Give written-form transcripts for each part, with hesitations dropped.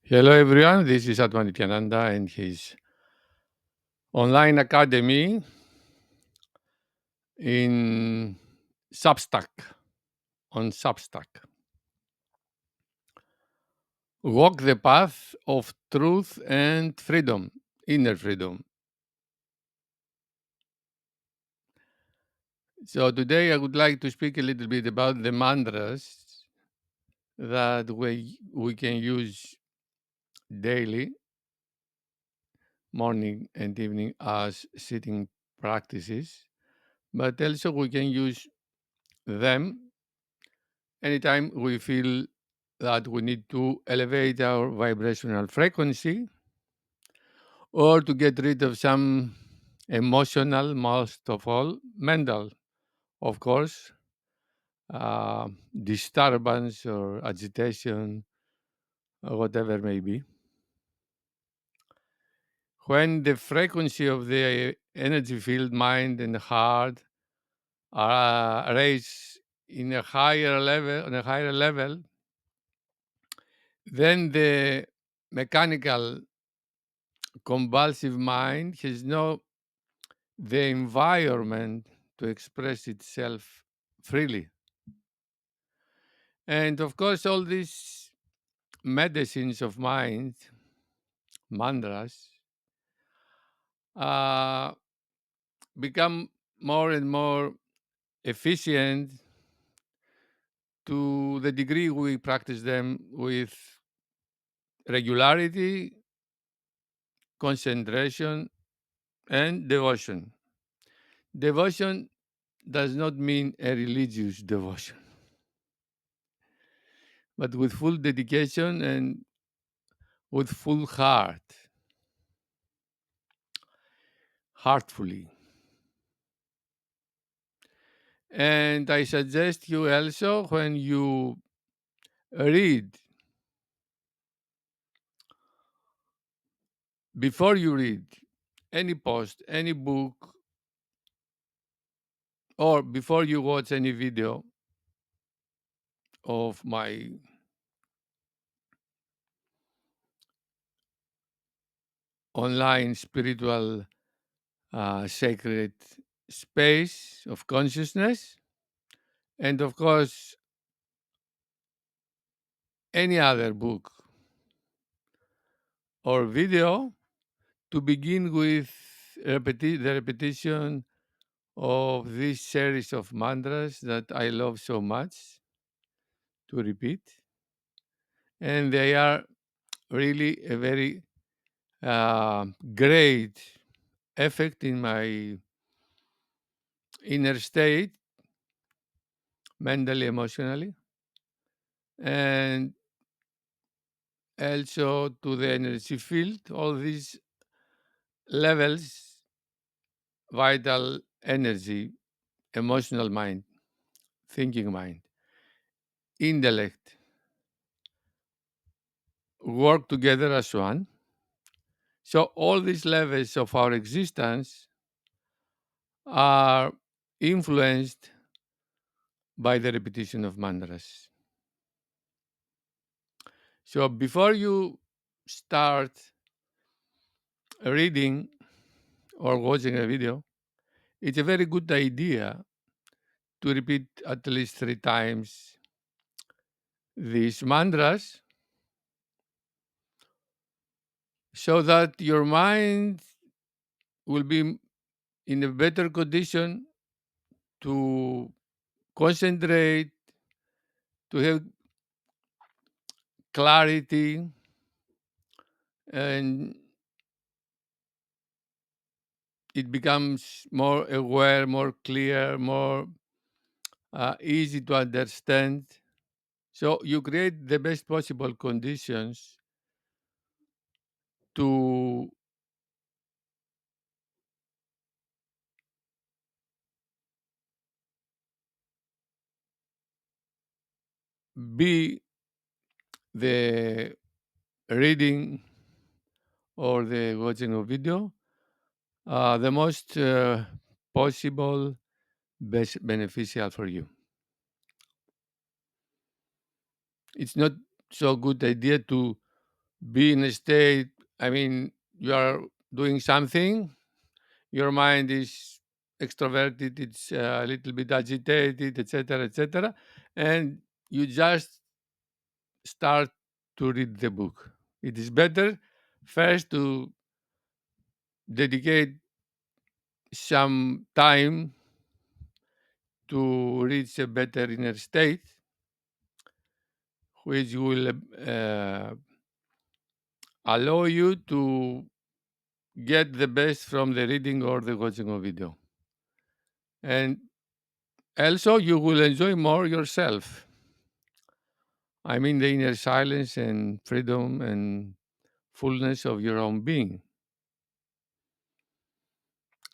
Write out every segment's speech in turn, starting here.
Hello, everyone. This is Atman and his online academy in Substack, on Substack. Walk the path of truth and freedom, inner freedom. So, today I would like to speak a little bit about the mantras that we can use daily, morning and evening, as sitting practices, but also we can use them anytime we feel that we need to elevate our vibrational frequency or to get rid of some emotional, most of all, mental, of course, uh, disturbance or agitation or whatever may be. When the frequency of the energy field, mind, and heart are raised in a higher level, on a higher level, then the mechanical convulsive mind has no the environment to express itself freely. And of course, all these medicines of mind, mantras, uh, become more and more efficient to the degree we practice them with regularity, concentration, and devotion. Devotion does not mean a religious devotion, but with full dedication and with full heart, heartfully. And I suggest you also, when you read, before you read any post, any book, or before you watch any video of my online spiritual sacred space of consciousness, and of course, any other book or video, to begin with the repetition of this series of mantras that I love so much to repeat. And they are really a very great effect in my inner state, mentally, emotionally, and also to the energy field. All these levels, vital energy, emotional mind, thinking mind, intellect, work together as one. So all these levels of our existence are influenced by the repetition of mantras. So before you start reading or watching a video, it's a very good idea to repeat at least 3 times these mantras so that your mind will be in a better condition to concentrate, to have clarity, and it becomes more aware, more clear, more easy to understand. So you create the best possible conditions to be the reading or the watching of video the most possible best beneficial for you. It's not so good idea to be in a state, I mean, you are doing something, your mind is extroverted, it's a little bit agitated, etc., etc., and you just start to read the book. It is better first to dedicate some time to reach a better inner state, which will allow you to get the best from the reading or the watching of video. And also, you will enjoy more yourself. I mean, the inner silence and freedom and fullness of your own being.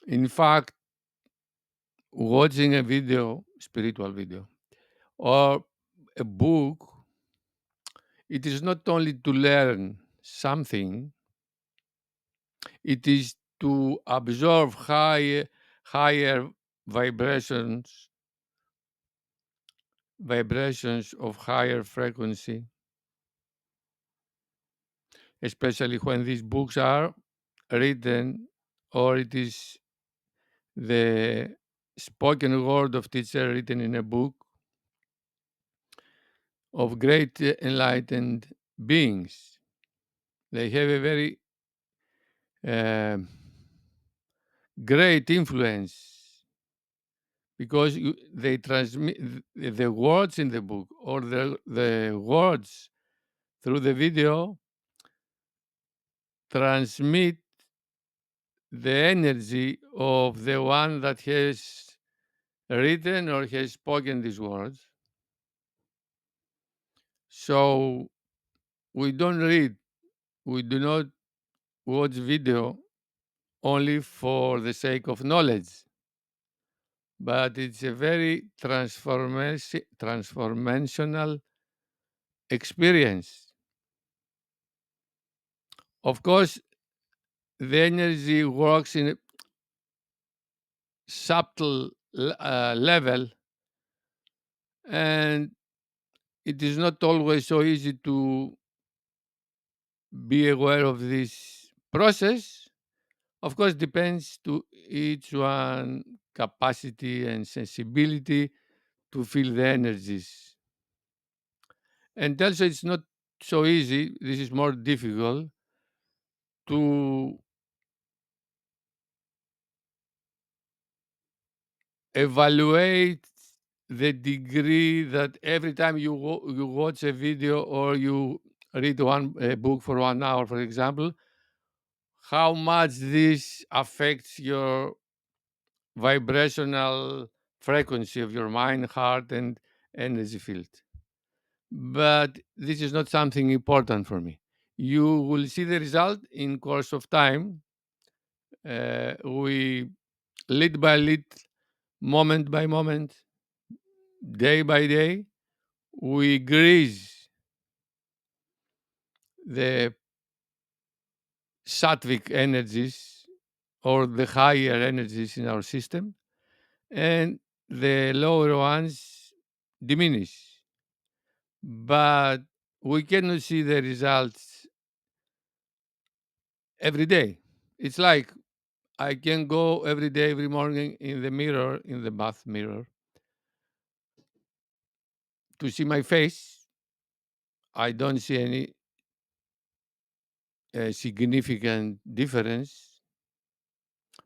In fact, watching a video, spiritual video, or a book, it is not only to learn something, it is to absorb higher vibrations, vibrations of higher frequency, especially when these books are written or it is the spoken word of teacher written in a book of great enlightened beings. They have a very uh, great influence because they transmit the words in the book or the words through the video transmit the energy of the one that has written or has spoken these words. So we don't read, we do not watch video only for the sake of knowledge, but it's a very transformational experience. Of course, the energy works in a subtle level, and it is not always so easy to be aware of this process. Of course, depends to each one capacity and sensibility to feel the energies. And also, it's not so easy. This is more difficult to evaluate the degree that every time you watch a video or you read a book for 1 hour, for example, how much this affects your vibrational frequency of your mind, heart, and energy field. But this is not something important for me. You will see the result in course of time. We little by little, moment by moment, day by day, we grease the sattvic energies or the higher energies in our system, and the lower ones diminish. But we cannot see the results every day. It's like I can go every day, every morning in the mirror, in the bath mirror, to see my face. I don't see any significant difference.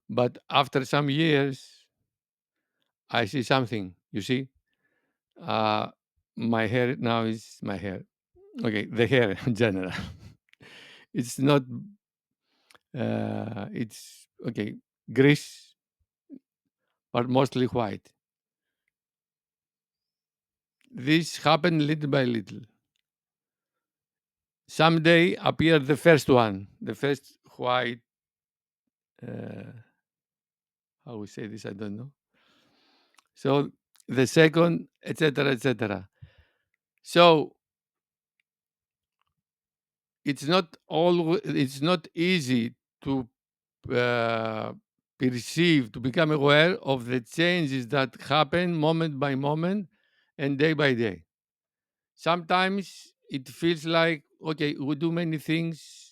But after some years, I see something. You see, uh, my hair now is my hair. Okay, the hair in general. It's not. It's okay, grease, but mostly white. This happened little by little. Someday appeared the first one, the first white. Uh, how we say this? I don't know. So the second, etc., etc. So it's not always. It's not easy to uh, perceive, to become aware of the changes that happen moment by moment and day by day. Sometimes it feels like okay, we do many things.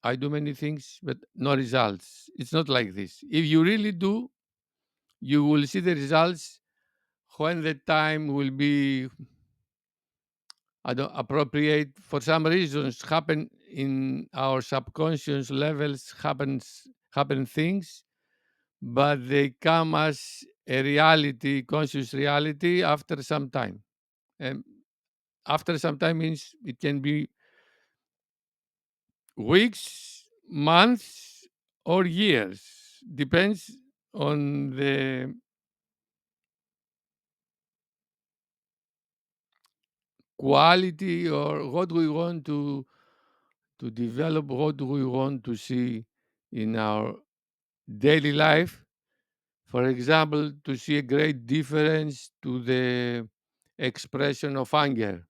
I do many things, but no results. It's not like this. If you really do, you will see the results when the time will be, I don't, appropriate. For some reasons happen in our subconscious levels, happen things, but they come as a reality, conscious reality, after some time. And after some time means it can be weeks, months, or years. Depends on the quality or what we want to develop, what do we want to see in our daily life. For example, to see a great difference to the expression of anger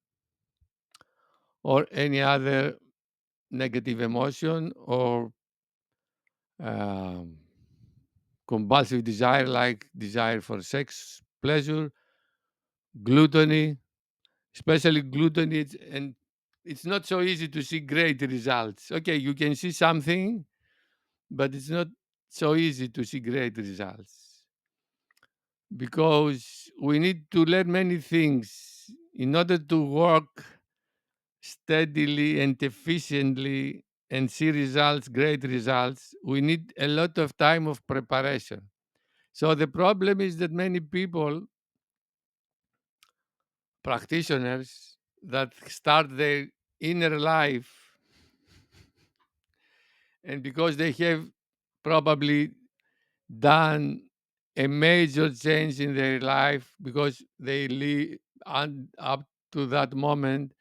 or any other negative emotion, or um, compulsive desire like desire for sex, pleasure, gluttony, especially gluttony. And it's not so easy to see great results. Okay, you can see something, but it's not so easy to see great results because we need to learn many things in order to work steadily and efficiently and see results, great results. We need a lot of time of preparation. So the problem is that many people, practitioners, that start their inner life, and because they have probably done a major change in their life, because they live up to that moment,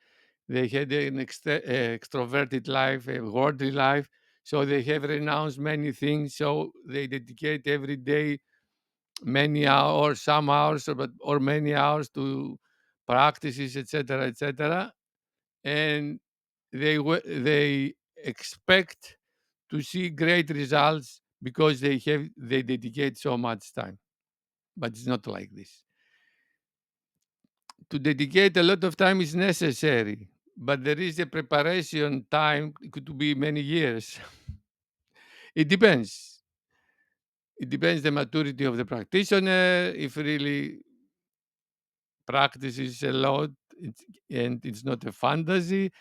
they had an extroverted life, a worldly life, so they have renounced many things. So they dedicate every day many hours, some hours, or many hours to practices, etc., etc., and they expect to see great results because they dedicate so much time. But it's not like this. To dedicate a lot of time is necessary, but there is a preparation time. It could be many years. It depends. It depends the maturity of the practitioner. If really practices a lot, and it's not a fantasy.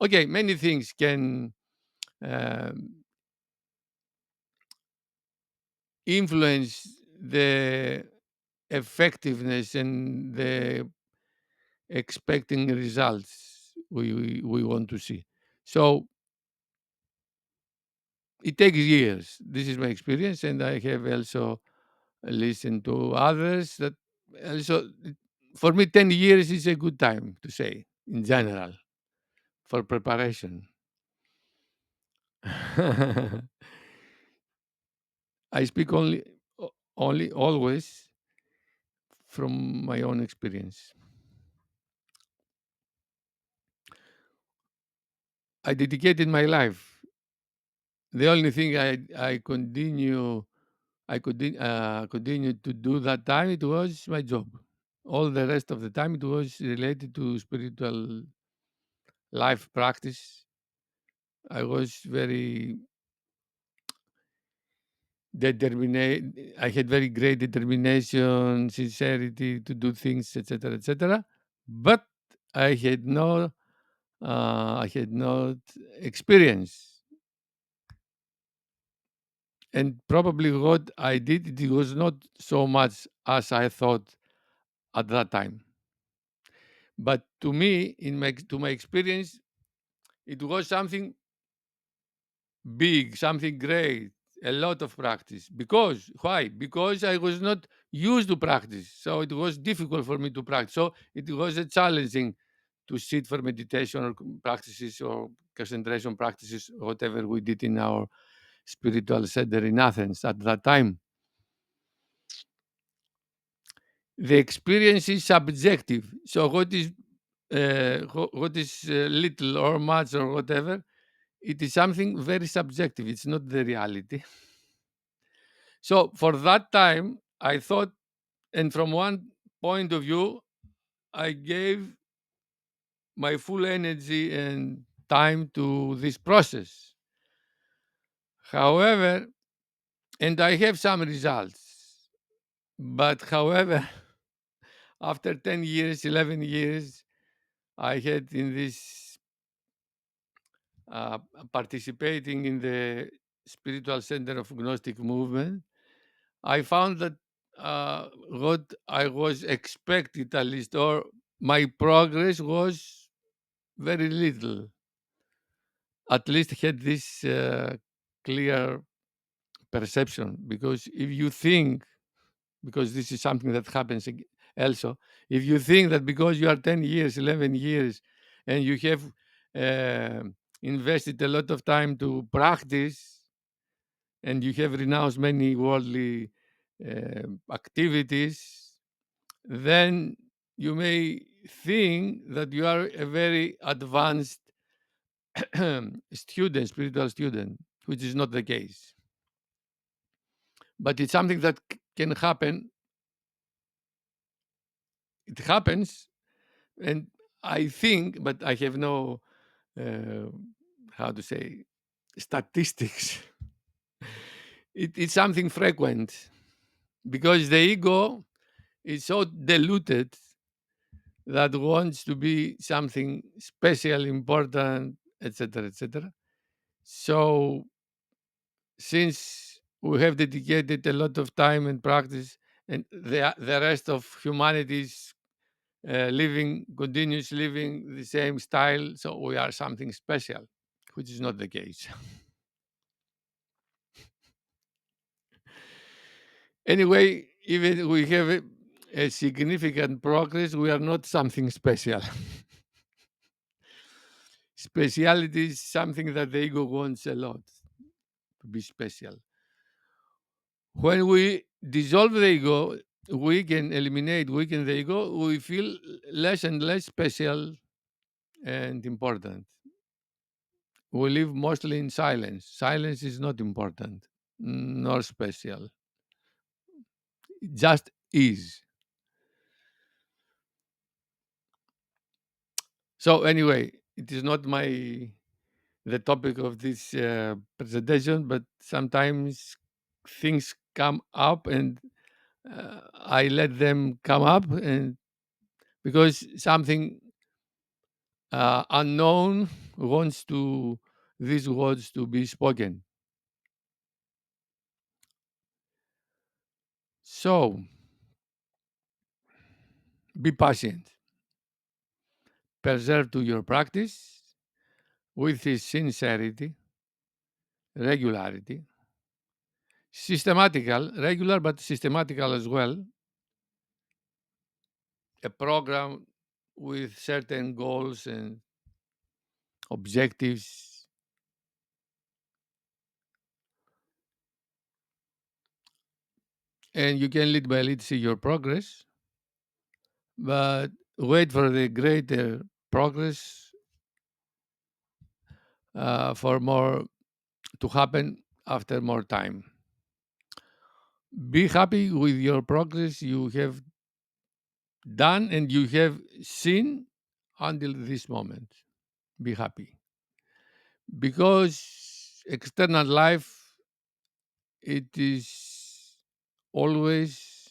Okay, many things can um, influence the effectiveness and the expecting results we want to see. So it takes years. This is my experience, and I have also listened to others that also, for me, 10 years is a good time to say in general for preparation. I speak only always from my own experience. I dedicated my life. The only thing I continued to do that time, it was my job. All the rest of the time it was related to spiritual life practice. I was very determined. I had very great determination, sincerity to do things, etc., etc. But I had no, I had not experience, and probably what I did, it was not so much as I thought at that time. But to me, to my experience, it was something big, something great, a lot of practice. Because why? Because I was not used to practice, so it was difficult for me to practice. So it was a challenging to sit for meditation or practices or concentration practices, whatever we did in our spiritual center in Athens at that time. The experience is subjective. So what is little or much or whatever, it is something very subjective. It's not the reality. So for that time, I thought, and from one point of view, I gave my full energy and time to this process. However, and I have some results, but however, after 10 years, 11 years, I had in this uh, participating in the spiritual center of Gnostic movement, I found that what I was expected at least, or my progress was very little. At least had this clear perception, because if you think, because this is something that happens also, if you think that because you are 10 years, 11 years, and you have uh, invested a lot of time to practice, and you have renounced many worldly activities, then you may think that you are a very advanced student, spiritual student, which is not the case. But it's something that can happen. It happens, and I think, but I have no, uh, how to say, statistics. It's something frequent, because the ego is so diluted that wants to be something special, important, etc., etc. So, since we have dedicated a lot of time and practice, and the rest of humanity is continues living the same style, so we are something special, which is not the case. Anyway, even we have a significant progress, we are not something special. Speciality is something that the ego wants a lot, to be special. When we dissolve the ego, we can weaken the ego, we feel less and less special and important. We live mostly in silence. Silence is not important nor special. It just is. So anyway, it is not the topic of this presentation, but sometimes things come up, and I let them come up, and because something unknown wants to these words to be spoken. So be patient. Persevere to your practice with this sincerity, regularity, systematical, regular but systematical as well, a program with certain goals and objectives. And you can little by little see your progress, but wait for the greater progress, for more to happen after more time. Be happy with your progress you have done and you have seen until this moment. Be happy, because external life, it is always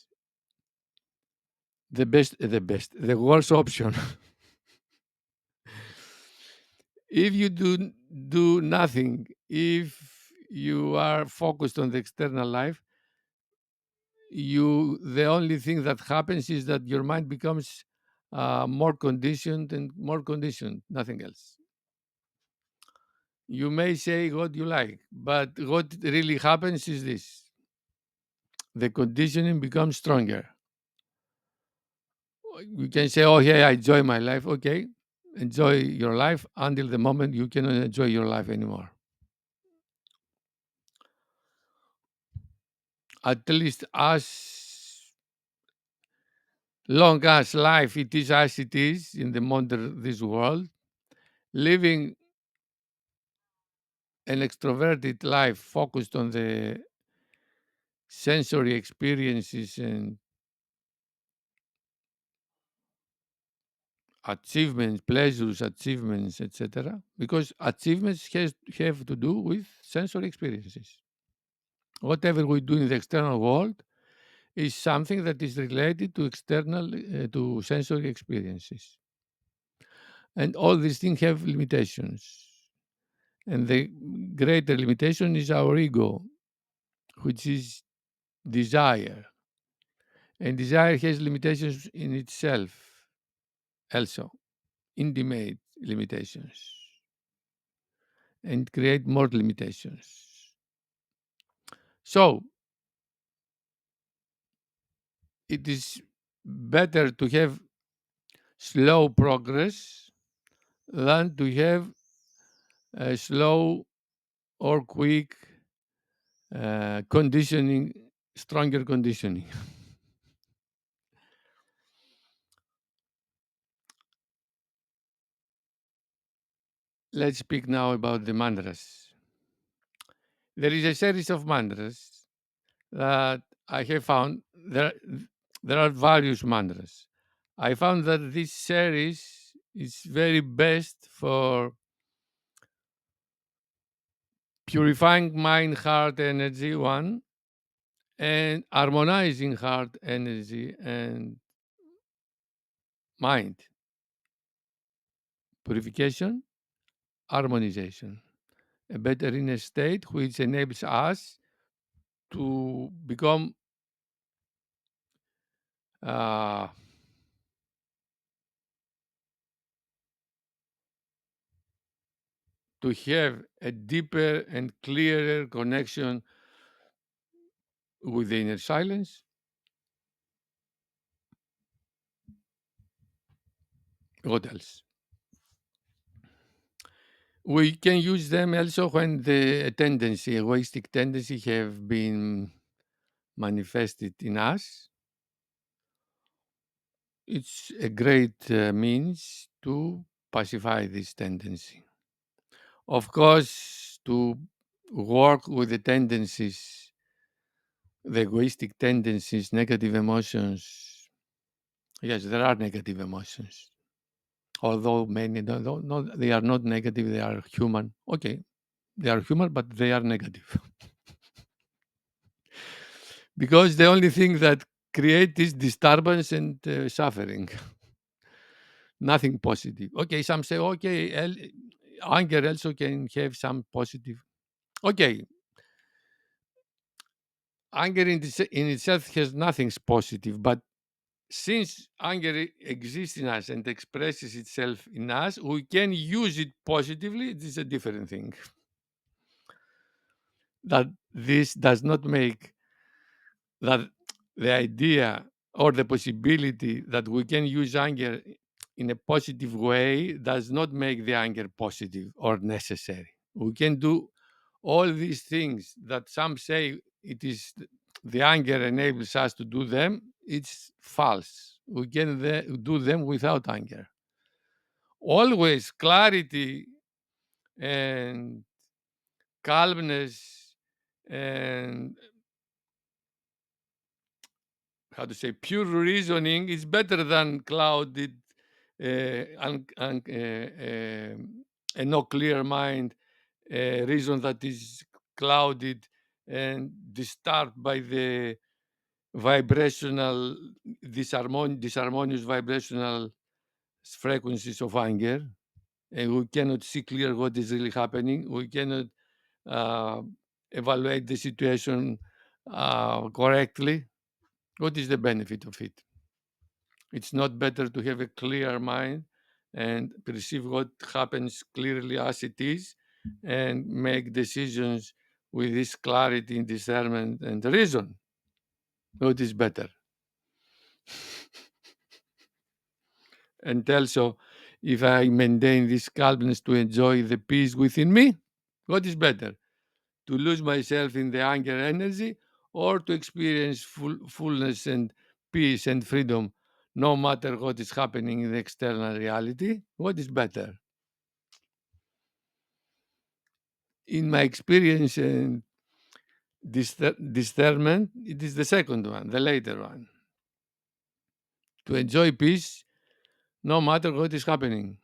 the worst option. If you do nothing, if you are focused on the external life, the only thing that happens is that your mind becomes more conditioned and more conditioned, nothing else. You may say what you like, but what really happens is this: the conditioning becomes stronger. You can say, oh yeah, I enjoy my life. Okay, enjoy your life until the moment you cannot enjoy your life anymore. At least as long as life it is as it is in the modern this world, living an extroverted life focused on the sensory experiences and achievements, pleasures, achievements, etc. Because achievements have to do with sensory experiences. Whatever we do in the external world is something that is related to to sensory experiences. And all these things have limitations. And the greater limitation is our ego, which is desire. And desire has limitations in itself also, intimate limitations, and create more limitations. So it is better to have slow progress than to have a slow or quick conditioning, stronger conditioning. Let's speak now about the mantras. There is a series of mantras that I have found. There are various mantras. I found that this series is very best for purifying mind heart energy, one, and harmonizing heart energy and mind. Purification, harmonization. A better inner state which enables us to become uh, to have a deeper and clearer connection with the inner silence. What else? We can use them also when the tendency, egoistic tendency, have been manifested in us. It's a great means to pacify this tendency. Of course, to work with the tendencies, the egoistic tendencies, negative emotions. Yes, there are negative emotions. Although many don't, not, they are not negative, they are human. Okay, they are human, but they are negative. Because the only thing that create is disturbance and suffering. Nothing positive. Okay, some say, okay, anger also can have some positive. Okay, anger in itself has nothing positive, but since anger exists in us and expresses itself in us, we can use it positively. This is a different thing. That this does not make that the idea or the possibility that we can use anger in a positive way does not make the anger positive or necessary. We can do all these things that some say it is the anger enables us to do them. It's false. We can do them without anger. Always clarity and calmness and how to say pure reasoning is better than clouded a no clear mind, a reason that is clouded and disturbed by the vibrational disharmonious vibrational frequencies of anger, and we cannot see clear what is really happening. We cannot uh, evaluate the situation correctly. What is the benefit of it? It's not better to have a clear mind and perceive what happens clearly as it is and make decisions with this clarity and discernment and reason. What is better? And also, if I maintain this calmness to enjoy the peace within me, what is better? To lose myself in the anger energy or to experience fullness and peace and freedom no matter what is happening in the external reality? What is better? In my experience and discernment, it is the second one, the later one. To enjoy peace, no matter what is happening,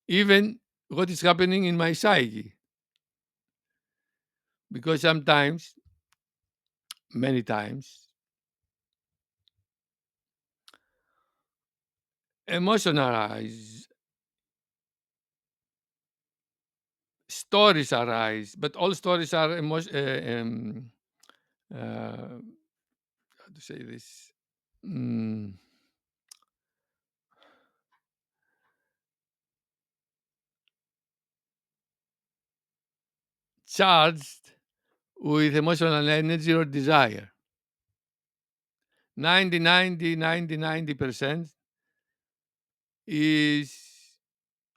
even what is happening in my psyche. Because sometimes, many times, emotions arise, stories arise, but all stories are how to say this? Mm, charged with emotional energy or desire. 90 is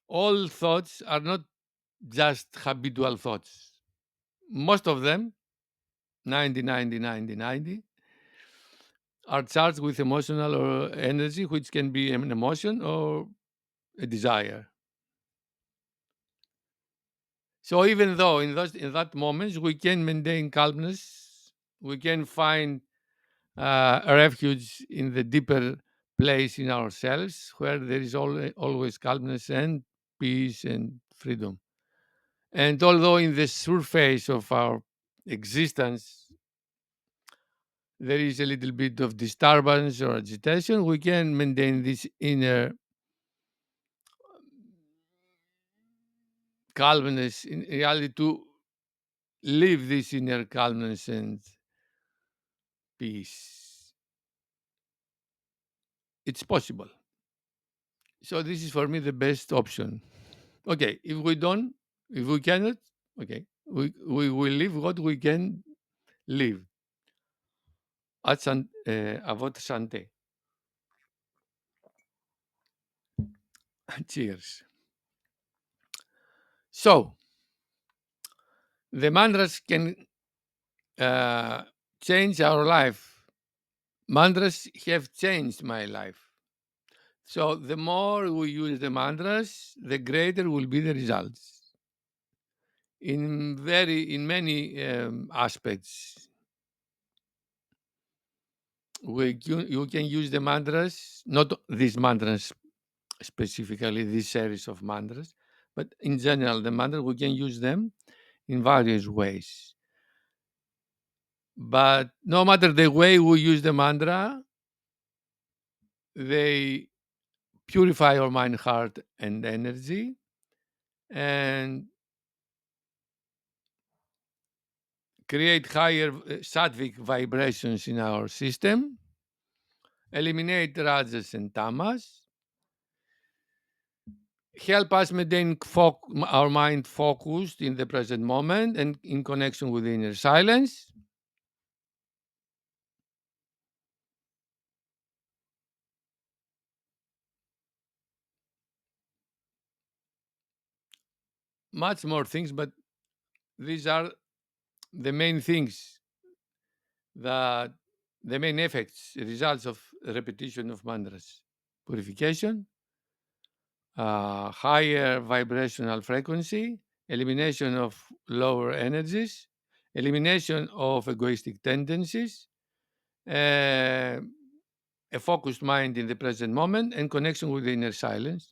all thoughts are not just habitual thoughts. Most of them, 90 are charged with emotional or energy, which can be an emotion or a desire. So even though in that moments we can maintain calmness, we can find a refuge in the deeper place in ourselves where there is always calmness and peace and freedom. And although in the surface of our existence there is a little bit of disturbance or agitation, we can maintain this inner calmness in reality to live this inner calmness and peace. It's possible. So this is for me the best option. Okay, if we cannot, okay, we will live what we can live. À votre santé. Cheers. So the mantras can uh, change our life. Mantras have changed my life. So the more we use the mantras, the greater will be the results in many aspects. You can use the mantras, not these mantras specifically, this series of mantras, but in general, the mantras we can use them in various ways. But no matter the way we use the mantra, they purify our mind, heart, and energy, and create higher sattvic vibrations in our system, eliminate rajas and tamas, help us maintain our mind focused in the present moment and in connection with the inner silence. Much more things, but these are the main things that the main effects, results of repetition of mantras: purification, higher vibrational frequency, elimination of lower energies, elimination of egoistic tendencies, uh, a focused mind in the present moment, and connection with the inner silence.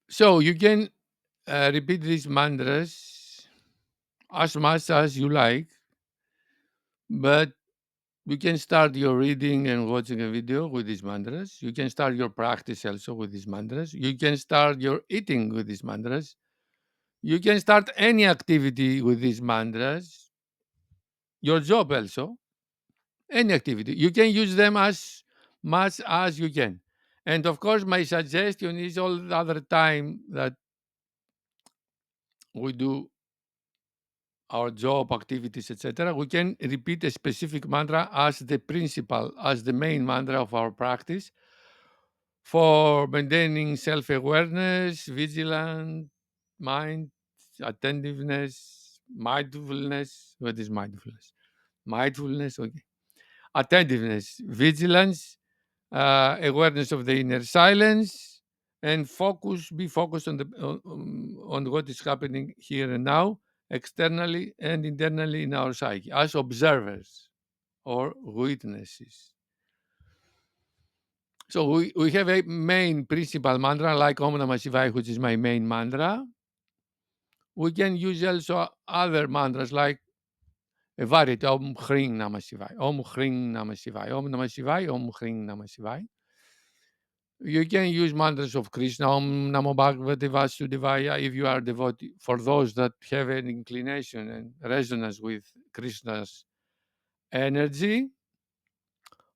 So you can repeat these mantras as much as you like, but you can start your reading and watching a video with these mantras. You can start your practice also with these mantras. You can start your eating with these mantras. You can start any activity with these mantras. Your job also, any activity. You can use them as much as you can. And of course, my suggestion is all the other time that we do our job activities, etc., we can repeat a specific mantra as the principal, as the main mantra of our practice for maintaining self-awareness, vigilant mind, attentiveness, mindfulness. What is mindfulness? Mindfulness, okay. Attentiveness, vigilance, awareness of the inner silence, and focus. Be focused on what is happening here and now, externally and internally in our psyche, as observers or witnesses. So we have a main principal mantra like Om Namah Shivaya, which is my main mantra. We can use also other mantras like a variety, Om Hring Namah Shivaya, Om Hring Namah Shivaya, Om Namah Shivaya, Om Hring Namah Shivaya. You can use mantras of Krishna, Om Namo Bhagavate Vasudevaya, if you are devotee. For those that have an inclination and resonance with Krishna's energy,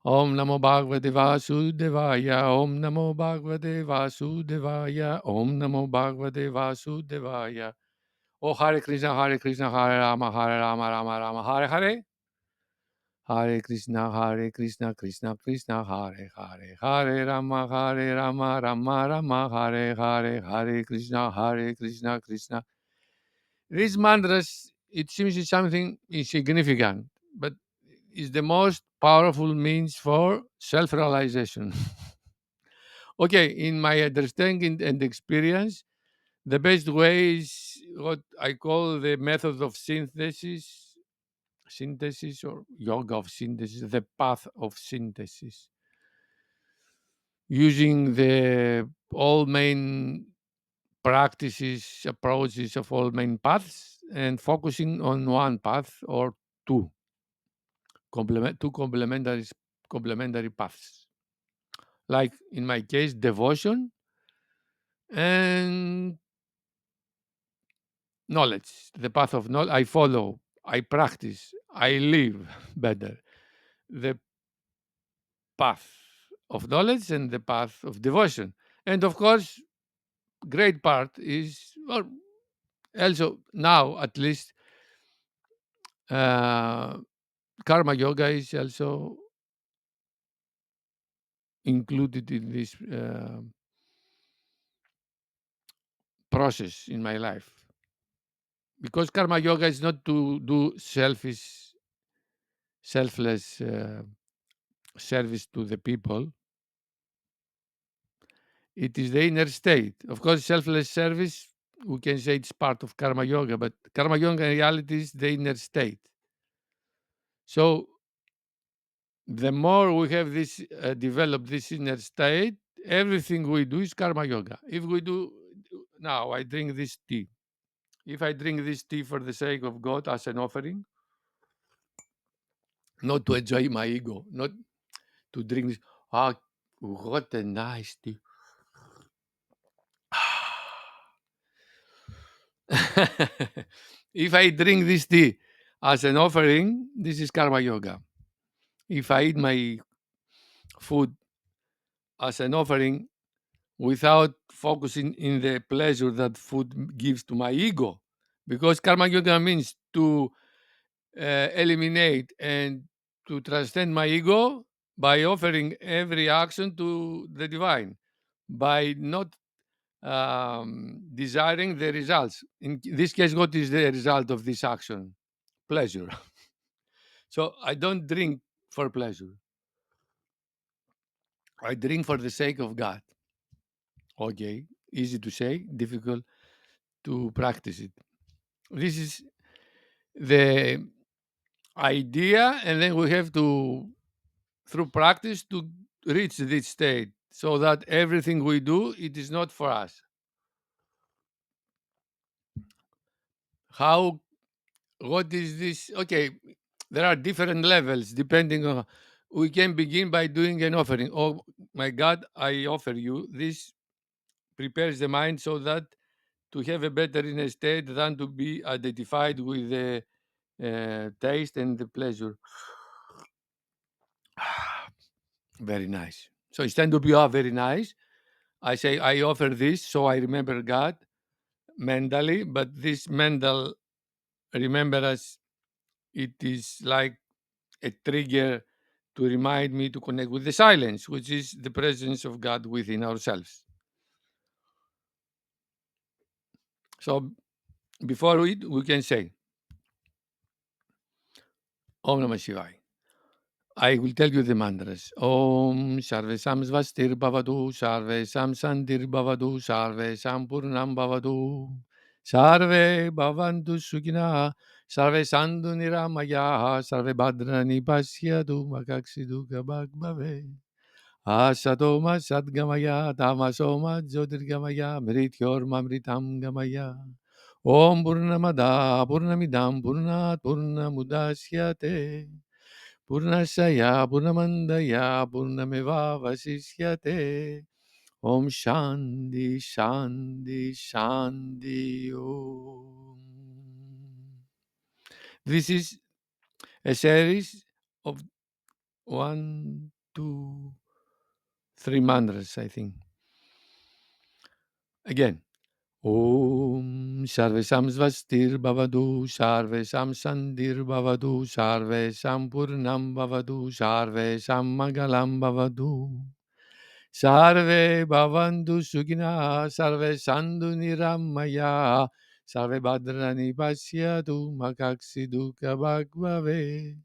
Om Namo Bhagavate Vasudevaya, Om Namo Bhagavate Vasudevaya, Om Namo Bhagavate Vasudevaya. Oh, Hare Krishna, Hare Krishna, Hare Rama, Rama Rama, Hare Hare. Hare Krishna, Krishna Krishna, Hare Hare, Hare Rama, Rama Rama, Hare Hare, Hare Krishna, Krishna. These mantras, it seems is something insignificant, but is the most powerful means for self-realization. Okay, in my understanding and experience, the best way is what I call the method of synthesis or yoga of synthesis, the path of synthesis, using the all main practices, approaches of all main paths and focusing on one path or two, two complementary paths. Like in my case, devotion and knowledge, the path of knowledge. I follow, I practice, I live better. The path of knowledge and the path of devotion. And of course, great part is, well, also now at least, karma yoga is also included in this process in my life. Because karma yoga is not to do selfless service to the people. It is the inner state. Of course, selfless service, we can say it's part of karma yoga, but karma yoga in reality is the inner state. So the more we have this develop this inner state, everything we do is karma yoga. If we do now, I drink this tea. If I drink this tea for the sake of God as an offering, not to enjoy my ego, not to drink this. Ah, what a nice tea. If I drink this tea as an offering, this is karma yoga. If I eat my food as an offering without focusing in the pleasure that food gives to my ego, because karma yoga means to eliminate and to transcend my ego by offering every action to the divine, by not desiring the results. In this case, what is the result of this action? Pleasure. So I don't drink for pleasure. I drink for the sake of God. Okay, easy to say, difficult to practice it. This is the idea, and then we have to, through practice, to reach this state so that everything we do, it is not for us. How, what is this? Okay, there are different levels depending on, we can begin by doing an offering. Oh my God, I offer you. This prepares the mind so that to have a better inner state than to be identified with the taste and the pleasure. Very nice. So instead of you very nice, I say I offer this so I remember God mentally, but this mental remembrance, it is like a trigger to remind me to connect with the silence, which is the presence of God within ourselves. So before we can say Om Namah Shivaya. I will tell you the mantras. Om Sarvesam Svastir Bhavatu, Sarvesam Sandir Bhavatu, Sarvesam Purnam Bhavatu, Sarve bhavantu sukhina, sarve santu niramaya, sarve bhadrani pashyatu makaksidu kabhag. Asatoma Sadgamaya, Tamasoma Jyotirgamaya, Mrityormamritam Gamaya. Om Purnamada, Purnamidam, Purnat, Purnamudasyate. Purnasaya, Purnamandaya, Purnameva Vasishyate. Om Shanti, Shanti, Shanti Om. This is a series of 1, 2, 3 mantras, I think. Again. Om Sarvesam Svastir Bhavadu, Sarvesam Sandir Bhavadu, Sarvesam Purnam Bhavadu, Sarvesam Mangalam Bhavadu. Sarve Bhavantu Sukhina, Sarve Sandhu Niramaya, Sarve Bhadrani Pashyatu Makaksidu Kabhagvave.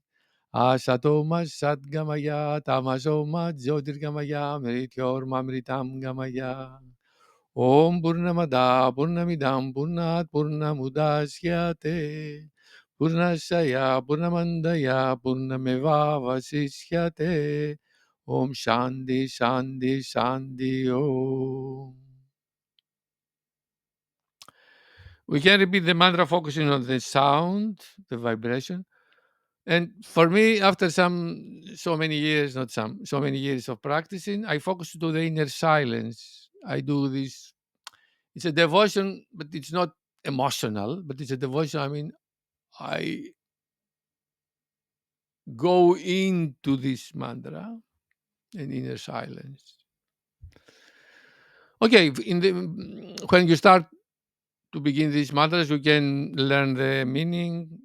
Asatoma Sadgamaya, Tamasoma Jyotirgamaya, Mrityormamritam Gamaya. Om Purnamada Purnamidam Purnat Purnamudasyate Purnasaya Purnamandaya Purnameva Vasishyate. Om Shanti Shanti Shanti Om. We can repeat the mantra focusing on the sound, the vibration. And for me, after so many years, not so many years of practicing, I focus to the inner silence. I do this. It's a devotion, but it's not emotional, but it's a devotion. I mean, I go into this mantra and inner silence. Okay, when you start to begin these mantras, you can learn the meaning,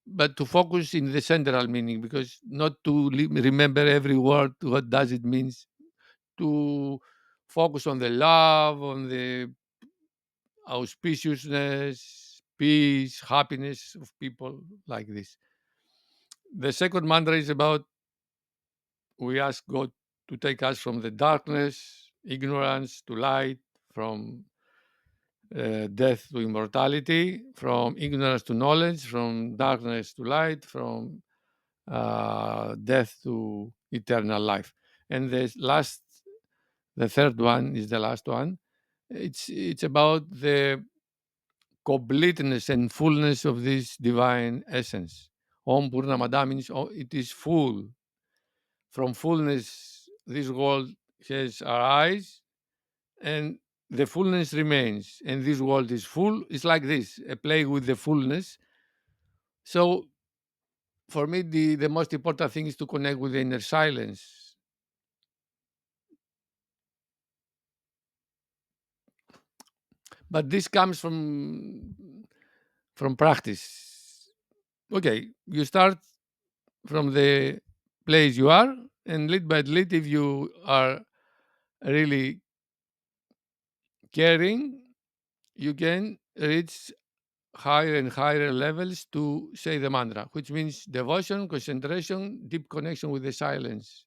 but to focus in the central meaning, because not to remember every word, what does it mean, to focus on the love, on the auspiciousness, peace, happiness of people like this. The second mantra is about we ask God to take us from the darkness, ignorance to light, from death to immortality, from ignorance to knowledge, from darkness to light, from death to eternal life. And the third one is the last one. It's about the completeness and fullness of this divine essence. Om Purnamada means it is full. From fullness, this world has arise, and the fullness remains, and this world is full. It's like this, a play with the fullness. So for me, the most important thing is to connect with the inner silence. But this comes from practice. Okay, you start from the place you are, and little by little, if you are really caring, you can reach higher and higher levels to say the mantra, which means devotion, concentration, deep connection with the silence.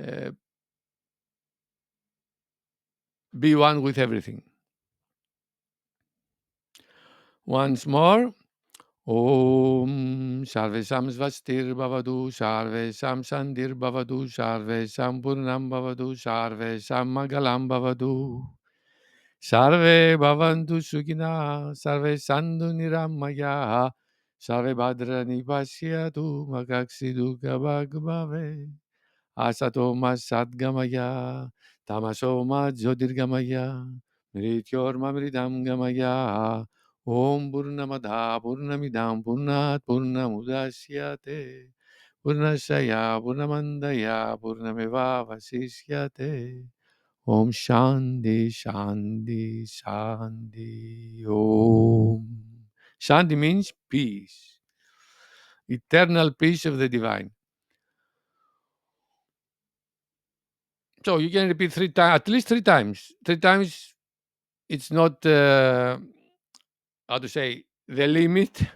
Uh, be one with everything. Once more. Om Sarvesam Svastir Bhavadu, Sarvesam Sandir Bhavadu, Sarvesam Purnam Bhavadu, Sarvesam Mangalam Bhavadu. Sarve Bhavantu Sukhina, Sarve Sandhu Niramaya, Sarve Bhadrani Pashyatu Makaksidu Kabhagvave. Asatoma Sadgamaya, Tamasoma Jyotirgamaya, Mrityormamritam Gamaya. Om Purnamada Purnamidam Purnat Purnamudasyate Purnasaya Purnamandaya Purnameva Vasishyate. Om Shanti Shanti Shanti Om. Shanti means peace, eternal peace of the divine. So you can repeat 3 times, at least 3 times. 3 times, it's not, how to say, the limit,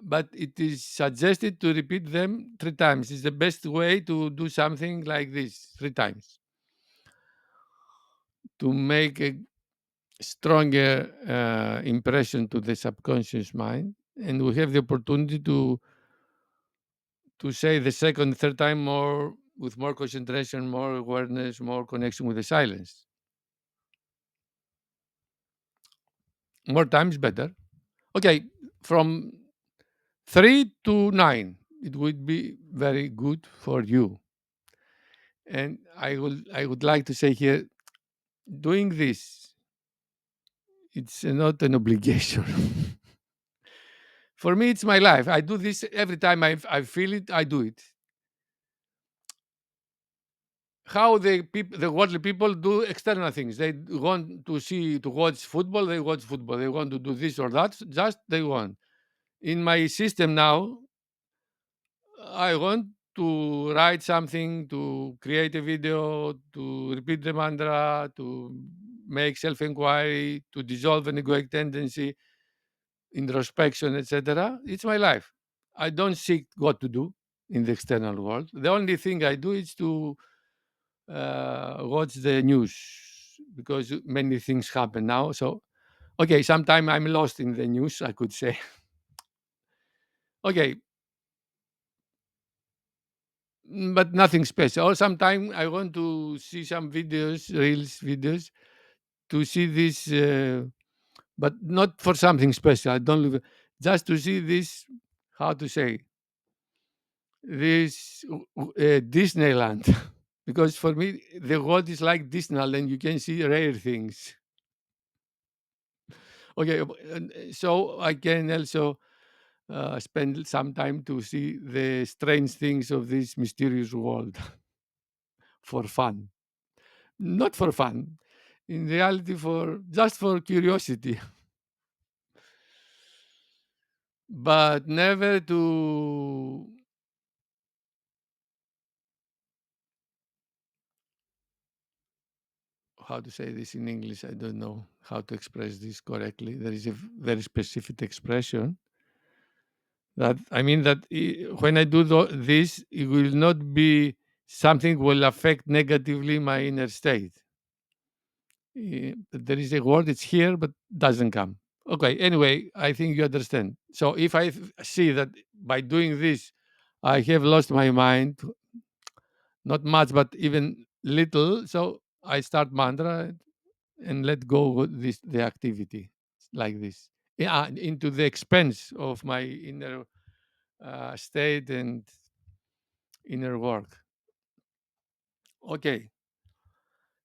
but it is suggested to repeat them 3 times. It's the best way to do something like this 3 times. To make a stronger impression to the subconscious mind, and we have the opportunity to say the second, third time more with more concentration, more awareness, more connection with the silence. More times better. Okay, from 3 to 9, it would be very good for you. And I would like to say here, doing this, it's not an obligation. For me, it's my life. I do this every time I feel it. I do it. How the worldly people do external things. They want to watch football. They watch football. They want to do this or that. Just they want. In my system now, I want to write something, to create a video, to repeat the mantra, to make self-enquiry, to dissolve an egoic tendency, introspection, etc. It's my life. I don't seek what to do in the external world. The only thing I do is to watch the news because many things happen now. So, okay, sometimes I'm lost in the news, I could say. Okay, but nothing special. Or sometimes I want to see some videos, reels videos, to see this, but not for something special. I don't look, just to see this, how to say, this Disneyland. Because for me, the world is like Disneyland and you can see rare things. Okay, so I can also spend some time to see the strange things of this mysterious world for fun. Not for fun, in reality, for just for curiosity, but never to, how to say this in English. I don't know how to express this correctly. There is a very specific expression that I mean that when I do this, it will not be something will affect negatively my inner state. There is a word, it's here, but doesn't come. Okay, anyway, I think you understand. So if I see that by doing this, I have lost my mind, not much, but even little, so I start mantra and let go with this, the activity like this. Yeah, into the expense of my inner state and inner work. Okay,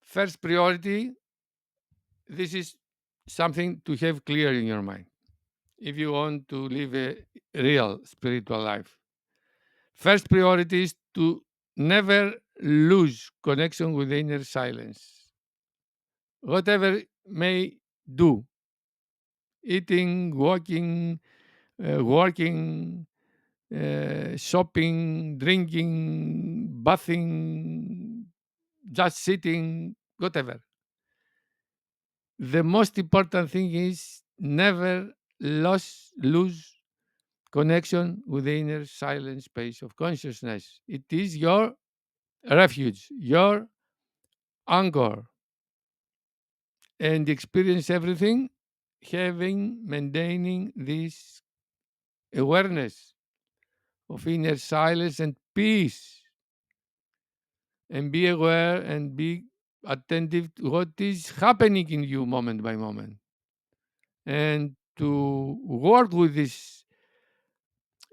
first priority, this is something to have clear in your mind if you want to live a real spiritual life. First priority is to never lose connection with the inner silence. Whatever may do, eating, walking, working, shopping, drinking, bathing, just sitting, whatever. The most important thing is never lose connection with the inner silent space of consciousness. It is your refuge, your anchor, and experience everything having, maintaining this awareness of inner silence and peace, and be aware and be attentive to what is happening in you moment by moment, and to work with this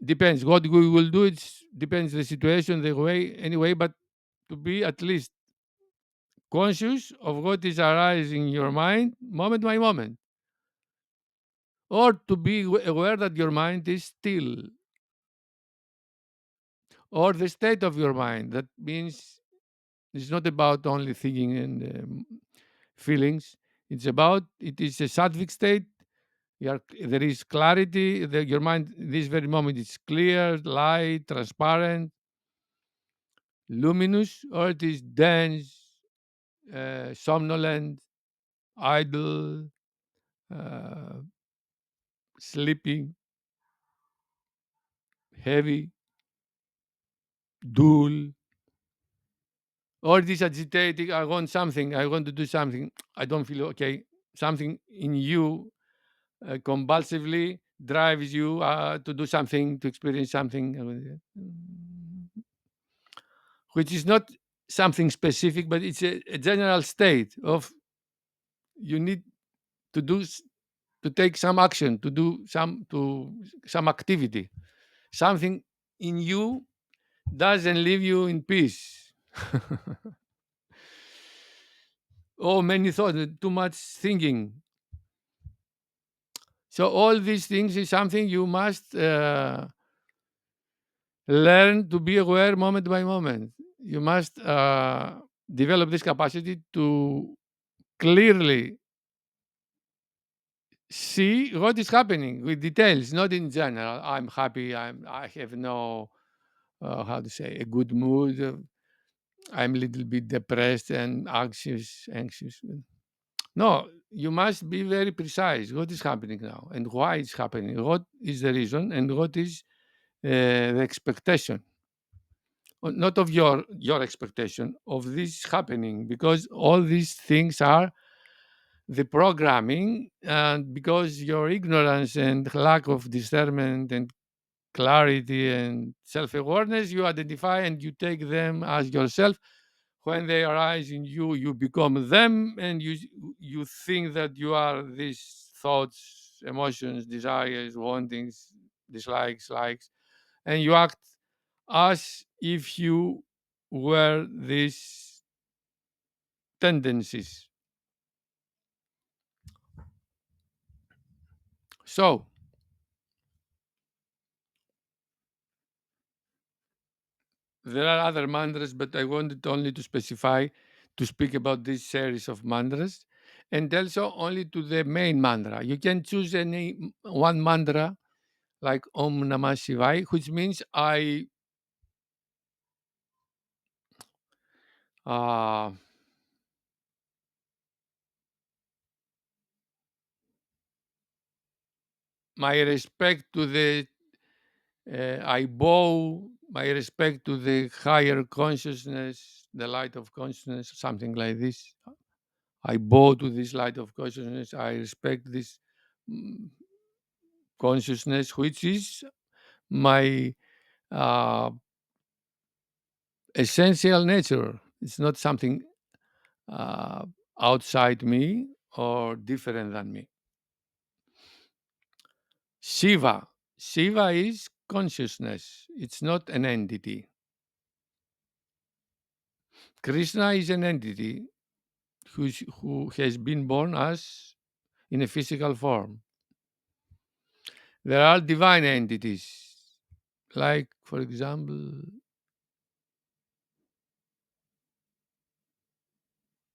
depends what we will do. It depends the situation, the way, anyway, but to be at least conscious of what is arising in your mind moment by moment, or to be aware that your mind is still, or the state of your mind. That means it's not about only thinking and feelings. It is a sattvic state. There is clarity. Your mind, this very moment, is clear, light, transparent, luminous, or it is dense, somnolent, idle, uh, sleeping, heavy, dull, or it is agitating. I want something. I want to do something. I don't feel okay. something in you compulsively drives you to do something, to experience something, which is not something specific, but it's a general state of you need to to take some action, to some activity. Something in you doesn't leave you in peace. Oh, many thoughts, too much thinking. So all these things is something you must learn to be aware moment by moment. You must develop this capacity to clearly see what is happening with details, not in general. I'm happy. I have no how to say a good mood. I'm a little bit depressed and anxious. No, you must be very precise. What is happening now and why it's happening? What is the reason and what is the expectation? Not of your expectation of this happening, because all these things are the programming, and because your ignorance and lack of discernment and clarity and self-awareness, you identify and you take them as yourself. When they arise in you, you become them, and you think that you are these thoughts, emotions, desires, wantings, dislikes, likes, and you act as if you were these tendencies. So there are other mantras, but I wanted only to specify to speak about this series of mantras, and also only to the main mantra. You can choose any one mantra like Om Namah Shivaya, which means uh, my respect to the I bow my respect to the higher consciousness, the light of consciousness, something like this. I bow to this light of consciousness. I respect this mm, consciousness, which is my uh, essential nature. It's not something uh, outside me or different than me. Shiva. Shiva is consciousness. It's not an entity. Krishna is an entity who has been born as in a physical form. There are divine entities, like, for example,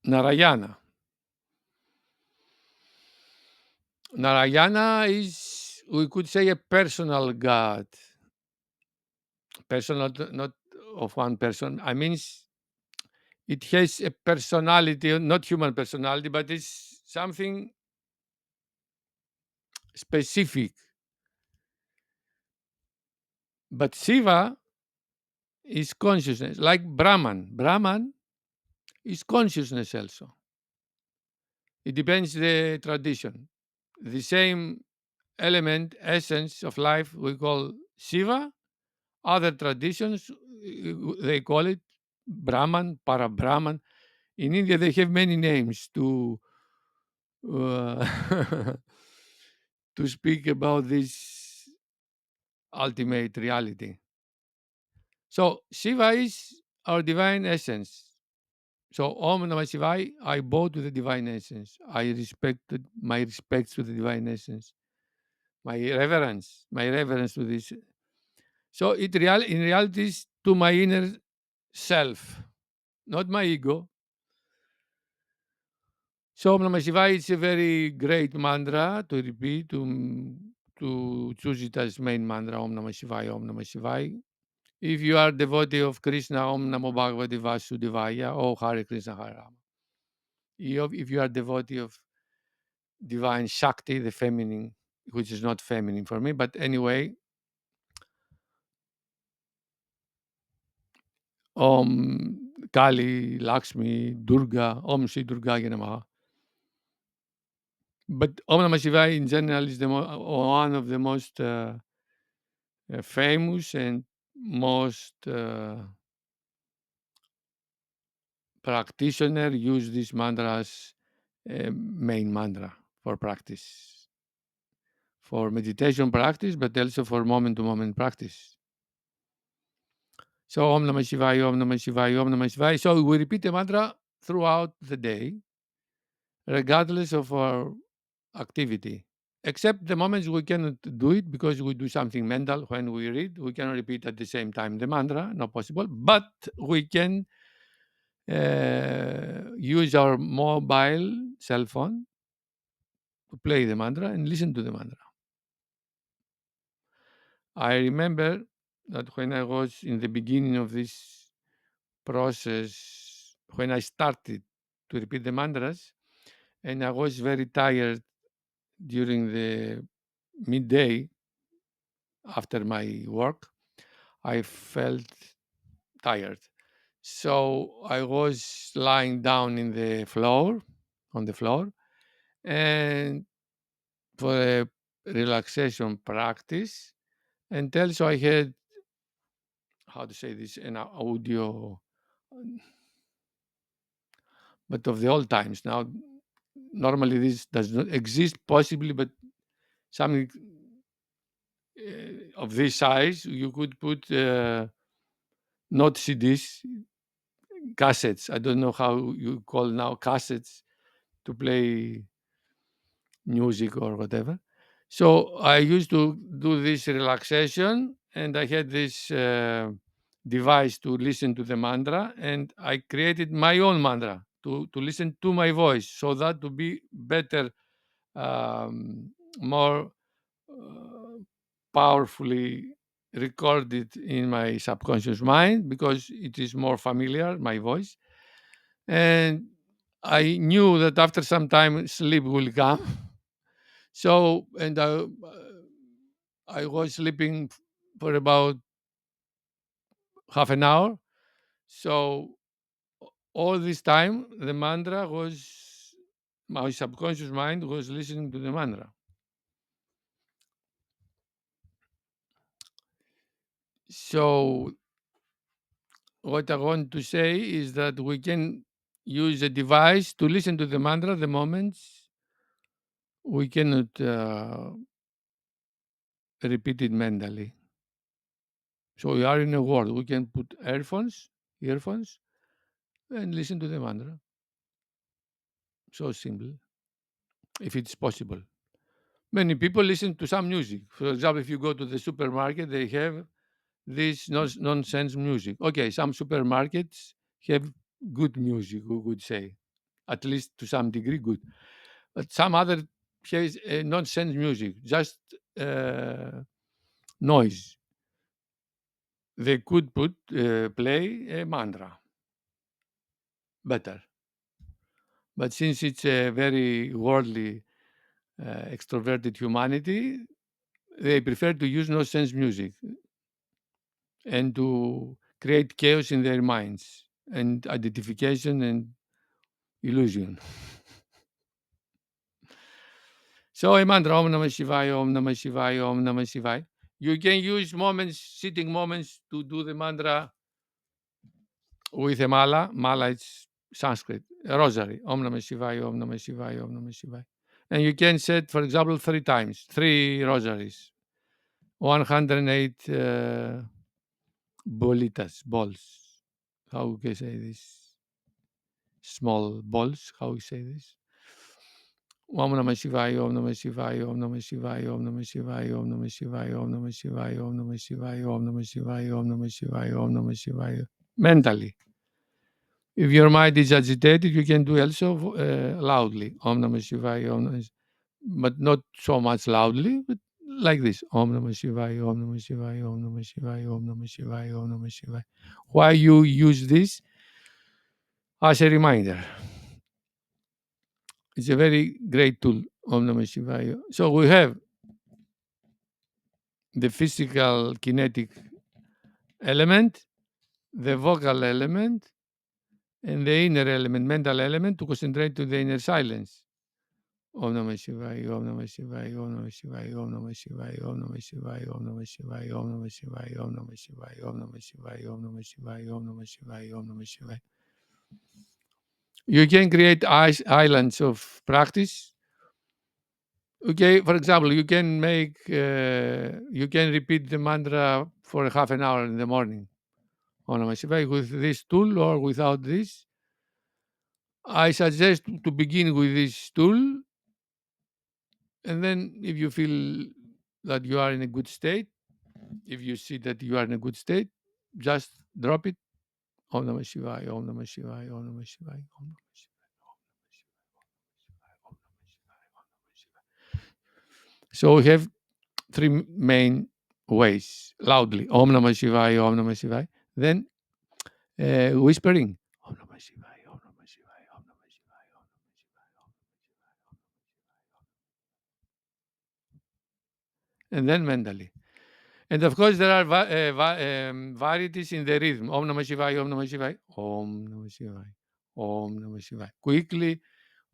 Narayana. Narayana is, we could say, a personal god. Personal, not of one person. I mean, it has a personality, not human personality, but it's something specific. But Shiva is consciousness, like Brahman. Brahman is consciousness also. It depends the tradition. The same element, essence of life, we call Shiva. Other traditions, they call it Brahman, Para-Brahman. In India, they have many names uh, to speak about this ultimate reality. So Shiva is our divine essence. So Om Namah Shivaya, I bow to the divine essence. I respected my respects to the divine essence. My reverence to this. So in reality is to my inner self, not my ego. So Om Namah Shivaya is a very great mantra to repeat, to choose it as main mantra, Om Namah Shivaya, Om Namah Shivaya. If you are devotee of Krishna, Om Namo Bhagavate Vasudevaya, or Hare Krishna, Hare Rama. If you are devotee of divine Shakti, the feminine, which is not feminine for me, but anyway, Om Kali, Lakshmi, Durga, Om Sri Durga Namaha. But Om Namah Shivaya in general is one of the most famous and most practitioner use this mantra as main mantra for practice, for meditation practice, but also for moment-to-moment practice. So Om Namah Shivaya, Om Namah Shivaya, Om Namah Shivaya. So we repeat the mantra throughout the day, regardless of our activity. Except the moments we cannot do it because we do something mental when we read. We cannot repeat at the same time the mantra, not possible. But we can use our mobile cell phone to play the mantra and listen to the mantra. I remember that when I was in the beginning of this process, when I started to repeat the mantras, and I was very tired during the midday after my work, I felt tired. So I was lying down in the floor, on the floor, and for a relaxation practice. And also I had, how to say this, an audio, but of the old times. Now, normally this does not exist possibly, but something of this size, you could put not CDs, cassettes. I don't know how you call now cassettes to play music or whatever. So I used to do this relaxation, and I had this device to listen to the mantra, and I created my own mantra to listen to my voice, so that to be better, more powerfully recorded in my subconscious mind because it is more familiar, my voice. And I knew that after some time sleep will come. So, and I was sleeping for about half an hour. So all this time, the mantra was, my subconscious mind was listening to the mantra. So what I want to say is that we can use a device to listen to the mantra the moments we cannot repeat it mentally. So we are in a world, we can put earphones, and listen to the mantra. So simple, if it's possible. Many people listen to some music. For example, if you go to the supermarket, they have this nonsense music. Okay, some supermarkets have good music, we would say, at least to some degree good. But some other has nonsense music, just noise. They could play a mantra better. But since it's a very worldly, extroverted humanity, they prefer to use nonsense music and to create chaos in their minds and identification and illusion. So a mantra, Om Namah Shivaya, Om Namah Shivaya, Om Namah Shivaya. You can use moments, sitting moments, to do the mantra with a mala. Mala is Sanskrit, a rosary. Om Namah Shivaya, Om Namah Shivaya, Om Namah Shivaya. And you can set, for example, 3 times, 3 rosaries, 108 bolitas, balls. How can I say this? Small balls. How we say this? Om Namah Shivaya, Om Namah Shivaya, Om Namah Shivaya, Om Namah Shivaya, Om Namah Shivaya, Om Namah Shivaya, Om Namah Shivaya, Om Namah Shivaya, Om Namah Shivaya, Om Namah Shivaya. Mentally. If your mind is agitated, you can do also loudly. Om Namah Shivaya, Om Namah Shivaya, but not so much loudly, but like this. Om Namah Shivaya, Om Namah Shivaya, Om Namah Shivaya, Om Namah Shivaya, Om Namah Shivaya. Why you use this? As a reminder. It's a very great tool, Om Namah Shivaya. So we have the physical kinetic element, the vocal element, and the inner element, mental element, to concentrate to the inner silence. Om Namah Shivaya, Om Namah Shivaya, Om Namah Shivaya, Om Namah Shivaya, Om Namah Shivaya, Om Namah Shivaya, Om Namah Shivaya, Om Namah Shivaya, Om Namah Shivaya, Om Namah Shivaya, Om Namah Shivaya, Om Namah Shivaya. You can create islands of practice. Okay, for example, you can you can repeat the mantra for half an hour in the morning. Om Namah Shivaya with this tool or without this. I suggest to begin with this tool, and then if you feel that you are in a good state, if you see that you are in a good state, just drop it. Om Namah Shivaya, Om Namah Shivaya, Om Namah Shivaya, Om Namah Shivaya, Om Namah Shivaya, Om Namah Shivaya. So we have three main ways loudly: Om Namah Shivaya, Om Namah Shivaya. Then whispering, Om Namah Shivaya, Om Namah Shivaya, Om Namah Shivaya, Om Namah Shivaya, Om Namah Shivaya, and then mentally. And of course, there are varieties in the rhythm. Om Namah Shivaya, Om Namah Shivaya, Om Namah Shivaya, Om Namah Shivaya. Quickly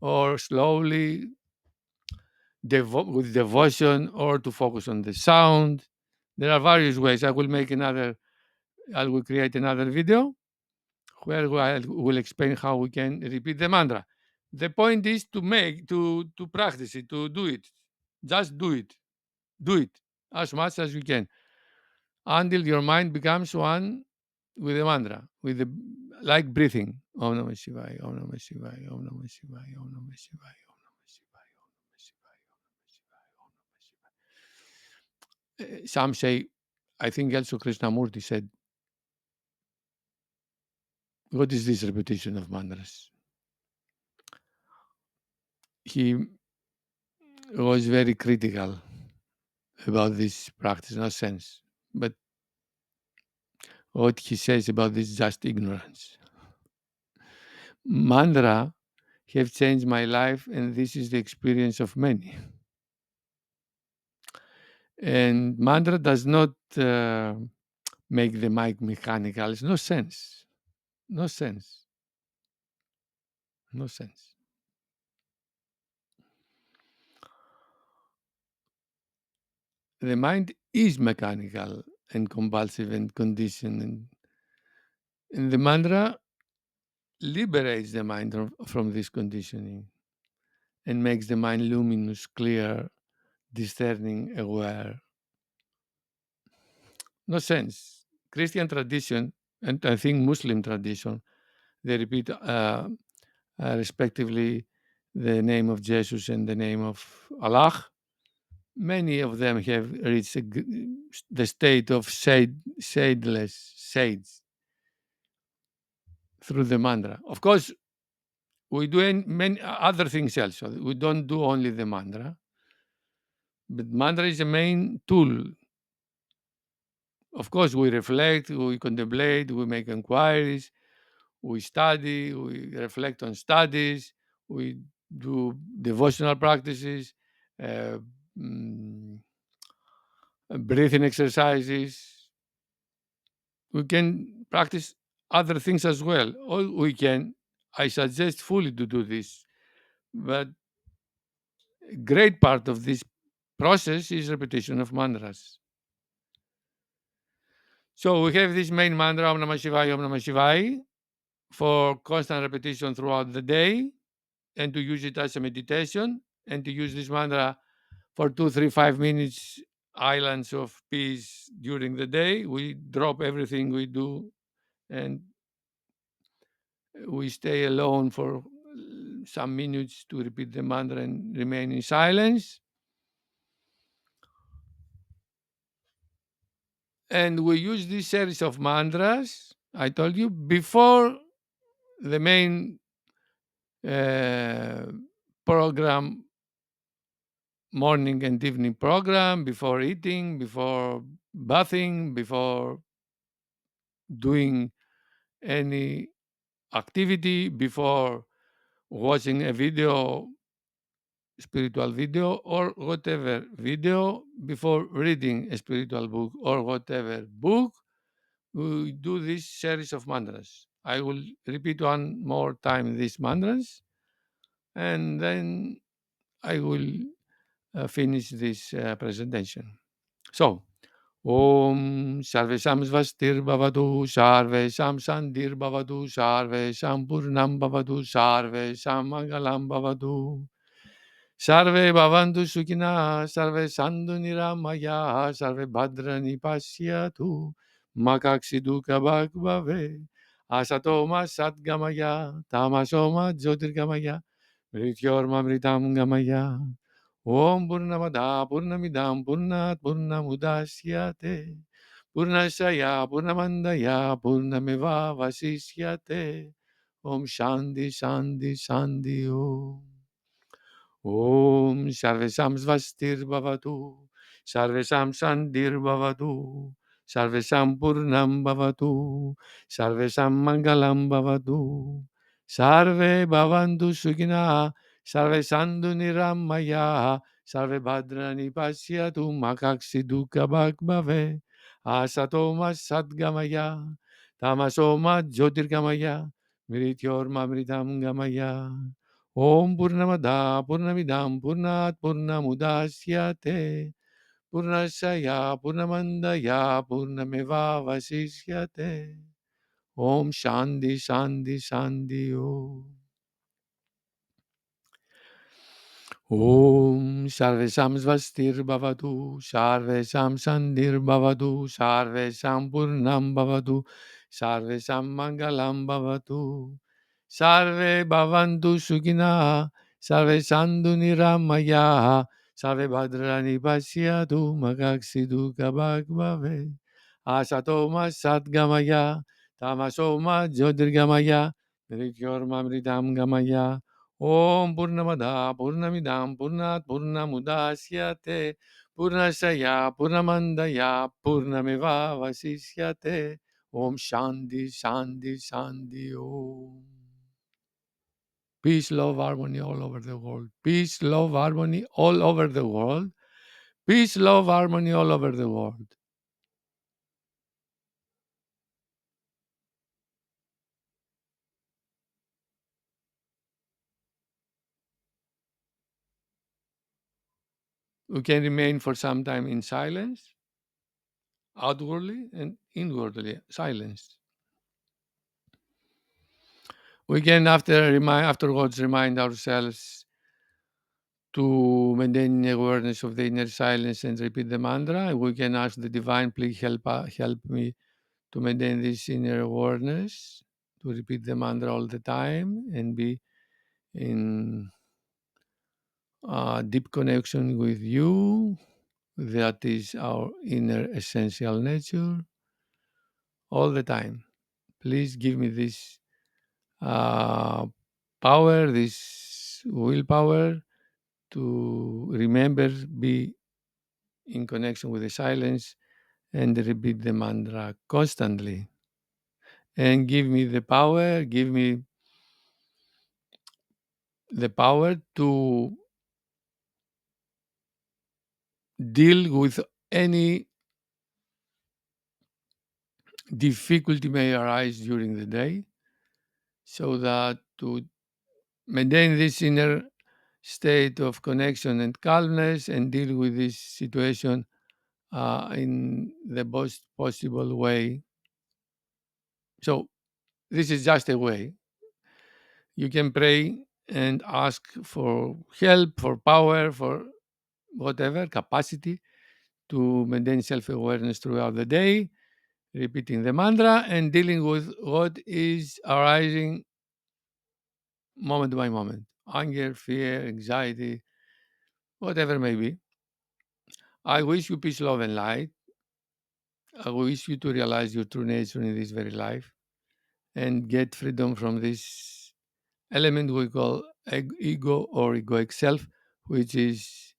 or slowly, with devotion, or to focus on the sound. There are various ways. I will create another video where I will explain how we can repeat the mantra. The point is to practice it, to do it. Just do it. Do it as much as you can until your mind becomes one with the mantra, like breathing. Om Namah Shivaya, Om Namah Shivaya, Om Namah Shivaya, Om Namah Shivaya, Om Namah Shivaya, Om Namah Shivaya, Om Namah Shivaya, Om Namah Shivaya. Some say, I think also Krishnamurti said, what is this repetition of mantras? He was very critical about this practice, no sense. But what he says about this is just ignorance. Mantra have changed my life, and this is the experience of many. And mantra does not make the mic mechanical. It's no sense. No sense. No sense. The mind is mechanical and compulsive and conditioned. And the mantra liberates the mind from this conditioning and makes the mind luminous, clear, discerning, aware. No sense. Christian tradition, and I think Muslim tradition, they repeat respectively the name of Jesus and the name of Allah. Many of them have reached the state of sage through the mantra. Of course, we do many other things also. We don't do only the mantra, but mantra is the main tool. Of course, we reflect, we contemplate, we make inquiries, we study, we reflect on studies, we do devotional practices, uh, mm, breathing exercises. We can practice other things as well. Or we can, I suggest fully to do this, but a great part of this process is repetition of mantras. So we have this main mantra, Om Namah Shivaya, Om Namah Shivaya, for constant repetition throughout the day, and to use it as a meditation, and to use this mantra for 2, 3, 5 minutes, islands of peace during the day. We drop everything we do and we stay alone for some minutes to repeat the mantra and remain in silence. And we use this series of mantras, I told you, before the main program, morning and evening program, before eating, before bathing, before doing any activity, before watching a video, spiritual video, or whatever video, before reading a spiritual book or whatever book. We do this series of mantras. I will repeat one more time these mantras, and then I will finish this presentation. So, Om Sarvesham Svastir Bhavatu Sarvesham Sandir Bhavatu Sarvesham Purnam Bhavatu Sarvesham Mangalam Bhavatu Sarve Bhavantu Sukhina Sarve Sandhu Niramaya Sarve Bhadrani Pashyatu Makaksidu Kabak Bhave Asatoma Satgamaya Tamasoma Jyotirgamaya Mrityorma Mritam Gamaya Om Purnamada Purnamidam Purnat Purnamudasyate Purnasaya Purnamandaya Purnameva Vasishyate Om Shanti Shanti Shanti Om Om Sarvesam Svastir Bhavatu Sarvesam Sandir Bhavatu Sarvesam Purnam Bhavatu Sarvesam Mangalam Bhavatu Sarve Bhavantu Sukhina Sarve Sandhu Niramaya Sarve Bhadrani Pasyatu Makaksi Dukkha Bhave Asatoma Sadgamaya Tamasoma Jyotirgamaya Mrityorma Mritam Gamaya Om Purnamada Purnamidam Purnat Purnamudasyate Purnasaya Purnamandaya Purnameva Vasishyate Om Shanti Shanti Shanti Om Om Sarvesam Svastir Bhavatu Sarvesam Sandir Bhavatu Sarvesam Purnam Bhavatu Sarvesam Mangalam Bhavatu Sarve Bhavantu Sukhina Sarve Sandhu Niramaya Sarve Bhadrani Pashyatu Makaksidu Kabak Bhave Asatoma Satgamaya Tamasoma Jyotirgamaya Mrityorma Mritam Gamaya Om Purnamada Purnamidam Purnat Purnamudasyate Purnasaya Purnamandaya Purnameva Vasishyate Om Shanti Shanti Shanti Om. Peace, love, harmony all over the world. Peace, love, harmony all over the world. Peace, love, harmony all over the world. We can remain for some time in silence, outwardly and inwardly, silence. We can afterwards remind ourselves to maintain awareness of the inner silence and repeat the mantra. We can ask the divine, please help me to maintain this inner awareness, to repeat the mantra all the time and be in deep connection with you. That is our inner essential nature all the time. Please give me this uh, power, this willpower to remember, be in connection with the silence, and repeat the mantra constantly. And give me the power to deal with any difficulty may arise during the day, so that to maintain this inner state of connection and calmness and deal with this situation in the best possible way. So this is just a way. You can pray and ask for help, for power, for whatever capacity to maintain self-awareness throughout the day, repeating the mantra and dealing with what is arising moment by moment. Anger, fear, anxiety, whatever may be. I wish you peace, love, and light. I wish you to realize your true nature in this very life and get freedom from this element we call ego or egoic self, which is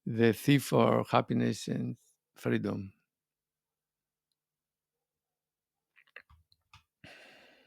the thief for happiness and freedom.